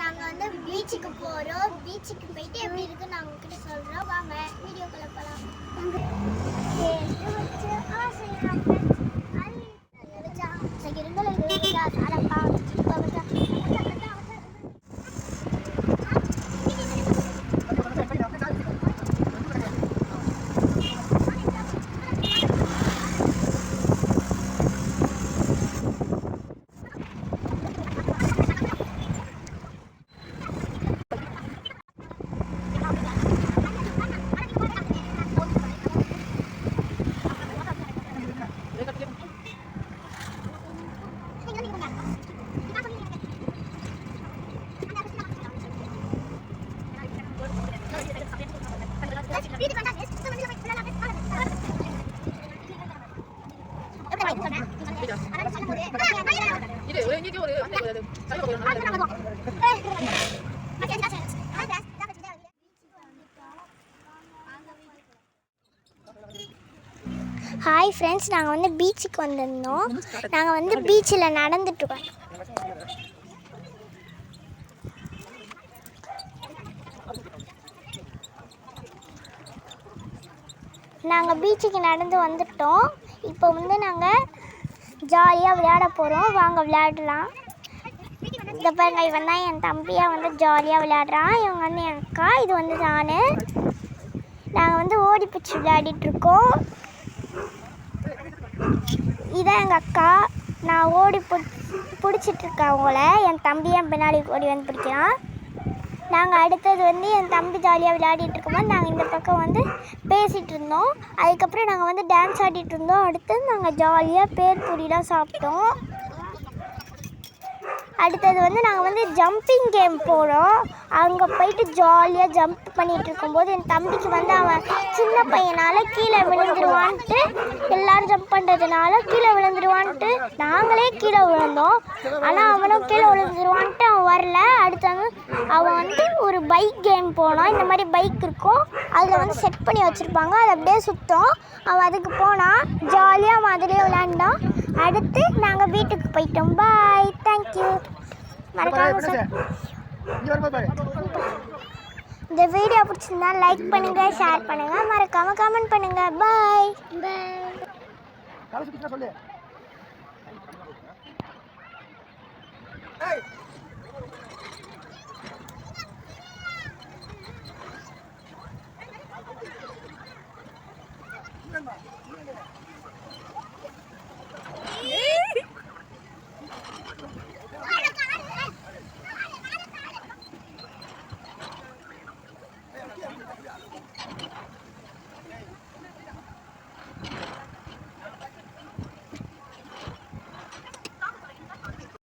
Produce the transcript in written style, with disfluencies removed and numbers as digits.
நாங்கள் வந்து பீச்சுக்கு போகிறோம். பீச்சுக்கு போயிட்டு எப்படி இருக்குன்னு நான் உங்ககிட்ட சொல்கிறோம். வாங்க வீடியோக்குள்ள போகலாம். ஹாய் ஃப்ரெண்ட்ஸ், நாங்கள் வந்து பீச்சுக்கு வந்திருந்தோம். நாங்கள் வந்து பீச்சில் நடந்துட்டுருக்கோம். நாங்கள் பீச்சுக்கு நடந்து வந்துட்டோம். இப்போ வந்து நாங்கள் ஜாலியாக விளையாட போகிறோம். வாங்க விளையாடலாம். இந்த பாருங்க, இவன் தான் என் தம்பியாக வந்து ஜாலியாக விளையாடுறான். இவங்க வந்து என் அக்கா, இது வந்து நான். நாங்கள் வந்து ஓடிப்பிடிச்சி விளையாடிட்டுருக்கோம். இதான் எங்கள் அக்கா. நான் ஓடி பிடிச்சிட்ருக்கேன் அவங்கள. என் தம்பி என் பின்னாடி ஓடி வந்து பிடிக்கிறான். நாங்கள் அடுத்தது வந்து என் தம்பி ஜாலியாக விளையாடிட்டு இருக்கும்போது நாங்கள் இந்த பக்கம் வந்து பேசிகிட்டு இருந்தோம். அதுக்கப்புறம் நாங்கள் வந்து டான்ஸ் ஆடிட்டு இருந்தோம். அடுத்து நாங்கள் ஜாலியாக பேர் பூரிலாம் சாப்பிட்டோம். அடுத்தது வந்து நாங்கள் வந்து ஜம்பிங் கேம் போகிறோம். அங்கே போயிட்டு ஜாலியாக ஜம்ப் பண்ணிகிட்டு இருக்கும்போது என் தம்பிக்கு வந்து அவன் சின்ன பையனால் கீழே விழுந்துருவான்ட்டு, எல்லோரும் ஜம்ப் பண்ணுறதுனால கீழே விழுந்துருவான்ட்டு நாங்களே கீழே விழுந்தோம். ஆனால் அவனும் கீழே விழுந்துருவான்ட்டு அவன் வரல. அடுத்தது அவன் வந்து ஒரு பைக் கேம் போனான். இந்த மாதிரி பைக் இருக்கும், அதில் வந்து செட் பண்ணி வச்சுருப்பாங்க, அது அப்படியே சுற்றும். அவன் அதுக்கு போனான், ஜாலியாக அவன் அதிலே விளையாண்டான். அடுத்து நாங்கள் வீட்டுக்கு போயிட்டோம். பாய், தேங்க்யூ. இந்த வீடியோ பிடிச்சிருந்தா லைக் பண்ணுங்க, ஷேர் பண்ணுங்க, மறக்காம கமெண்ட் பண்ணுங்க. பாய்.